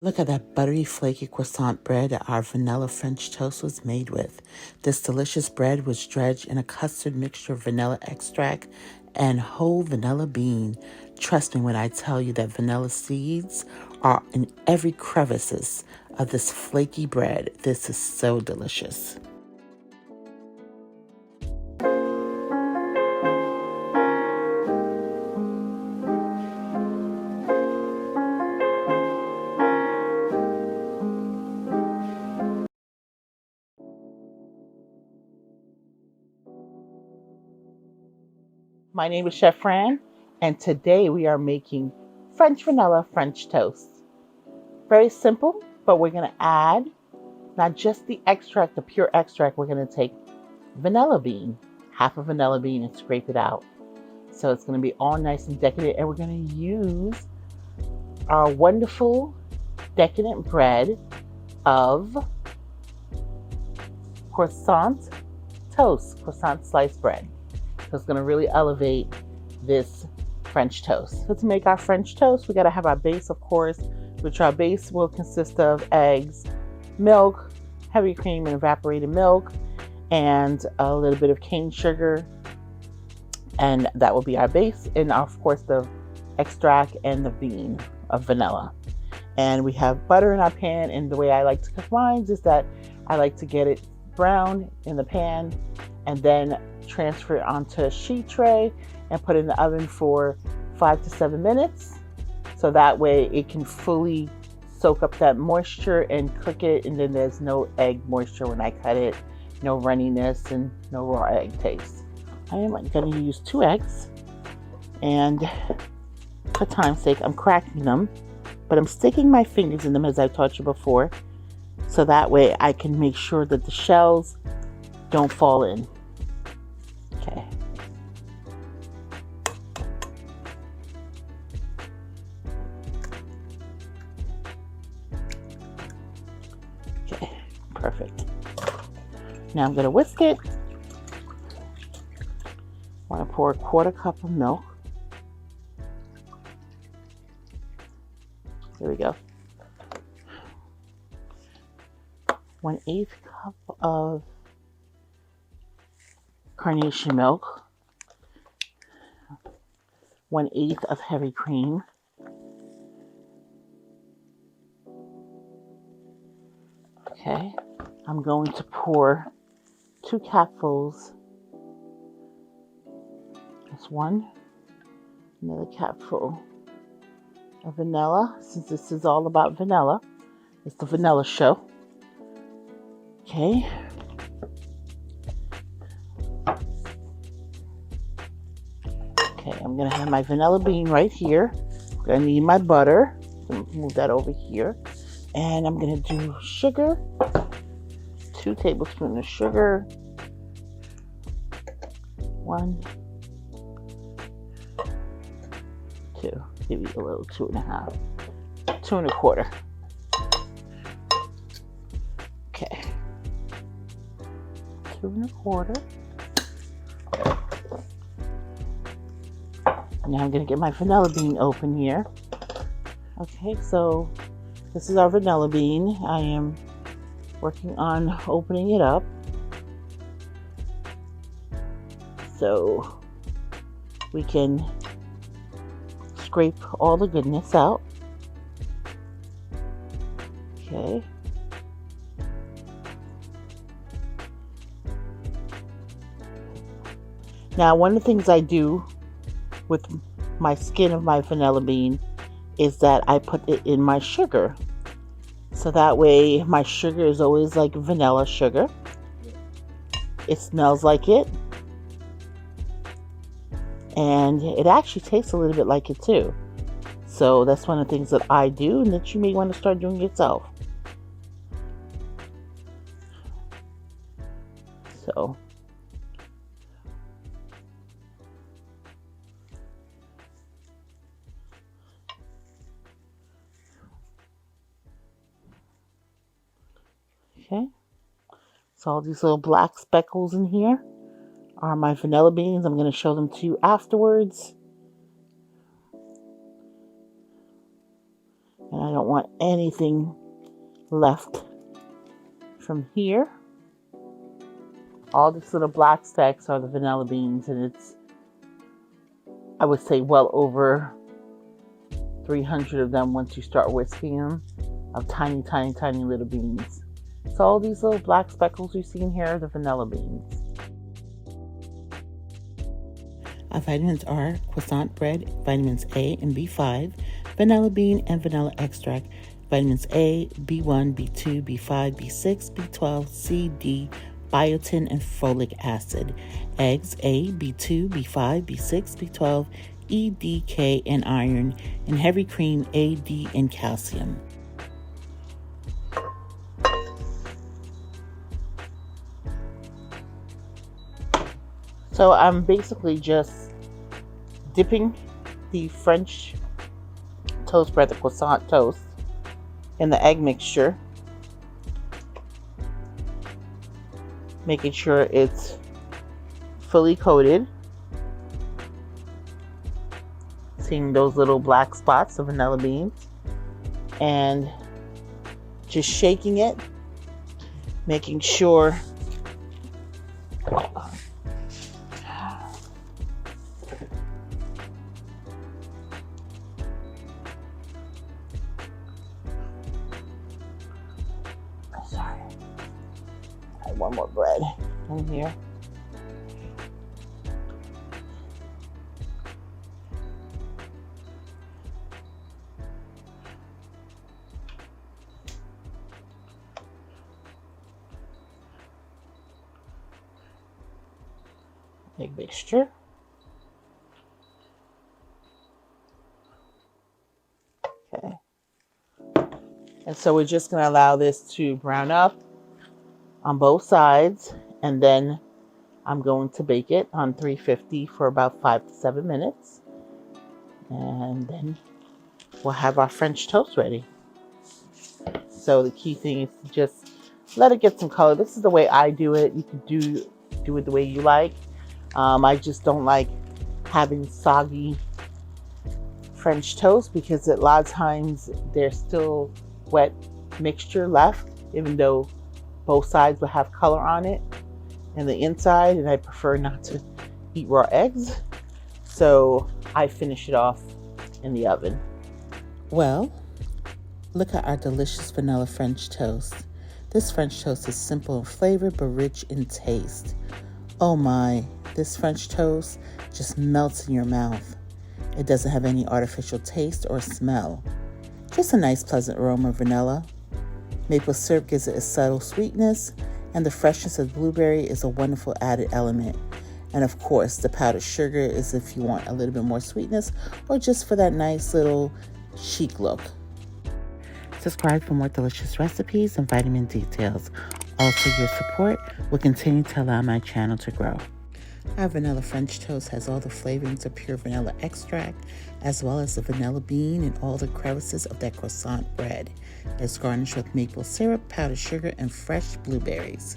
Look at that buttery, flaky croissant bread that our vanilla French toast was made with. This delicious bread was dredged in a custard mixture of vanilla extract and whole vanilla bean. Trust me when I tell you that vanilla seeds are in every crevices of this flaky bread. This is so delicious. My name is Chef Fran, and today we are making French vanilla French toast. Very simple, but we're going to add not just the extract, the pure extract. We're going to take vanilla bean, half a vanilla bean, and scrape it out. So it's going to be all nice and decadent, and we're going to use our wonderful decadent bread of croissant toast, croissant sliced bread. So it's going to really elevate this French toast. So to make our French toast, we got to have our base, of course, which our base will consist of eggs, milk, heavy cream and evaporated milk, and a little bit of cane sugar. And that will be our base. And of course, the extract and the bean of vanilla. And we have butter in our pan. And the way I like to cook mine is that I like to get it brown in the pan and then transfer it onto a sheet tray and put it in the oven for 5 to 7 minutes. So that way it can fully soak up that moisture and cook it. And then there's no egg moisture when I cut it, no runniness and no raw egg taste. I am going to use 2 eggs, and for time's sake, I'm cracking them, but I'm sticking my fingers in them as I taught you before, so that way I can make sure that the shells don't fall in. Okay. Okay, perfect. Now I'm going to whisk it. I want to pour a 1/4 cup of milk. There we go. 1/8 cup of carnation milk. 1/8 of heavy cream. Okay. I'm going to pour 2 capfuls. That's 1. Another capful of vanilla, since this is all about vanilla. It's the vanilla show. Okay. Okay, I'm going to have my vanilla bean right here. I'm going to need my butter. Move that over here. And I'm going to do sugar. 2 tablespoons of sugar. 1, 2, maybe a little 2.5, 2 1/4. Okay, 2 1/4. Now I'm going to get my vanilla bean open here. Okay, so this is our vanilla bean. I am working on opening it up so we can scrape all the goodness out. Okay. Now, one of the things I do with my skin of my vanilla bean is that I put it in my sugar. So that way my sugar is always like vanilla sugar. It smells like it. And it actually tastes a little bit like it too. So that's one of the things that I do and that you may want to start doing yourself. So okay. So all these little black speckles in here are my vanilla beans. I'm going to show them to you afterwards. And I don't don't want anything left from here. All these little black specks are the vanilla beans, and it's, I would say, well over 300 of them once you start whisking them, of tiny, tiny, tiny little beans. So all these little black speckles you see in here are the vanilla beans. Our vitamins are croissant bread, vitamins A and B5, vanilla bean and vanilla extract, vitamins A, B1, B2, B5, B6, B12, C, D, biotin, and folic acid. Eggs, A, B2, B5, B6, B12, E, D, K, and iron. And heavy cream, A, D, and calcium. So I'm basically just dipping the French toast bread, the croissant toast, in the egg mixture, making sure it's fully coated. Seeing those little black spots of vanilla beans, and just shaking it, making sure one more bread in here. Egg mixture. Okay. And so we're just going to allow this to brown up on both sides, and then I'm going to bake it on 350 for about 5 to 7 minutes, and then we'll have our French toast ready. So the key thing is to just let it get some color. This is the way I do it. You can do it the way you like. I just don't like having soggy French toast because a lot of times there's still wet mixture left, even though both sides will have color on it and the inside, and I prefer not to eat raw eggs, so I finish it off in the oven. Well, look at our delicious vanilla French toast. This French toast is simple in flavor but rich in taste. Oh my, this French toast just melts in your mouth. It doesn't have any artificial taste or smell. Just a nice pleasant aroma of vanilla. Maple syrup gives it a subtle sweetness, and the freshness of blueberry is a wonderful added element. And of course, the powdered sugar is if you want a little bit more sweetness or just for that nice little chic look. Subscribe for more delicious recipes and vitamin details. Also, your support will continue to allow my channel to grow. Our vanilla French toast has all the flavorings of pure vanilla extract, as well as the vanilla bean and all the crevices of that croissant bread. It's garnished with maple syrup, powdered sugar, and fresh blueberries.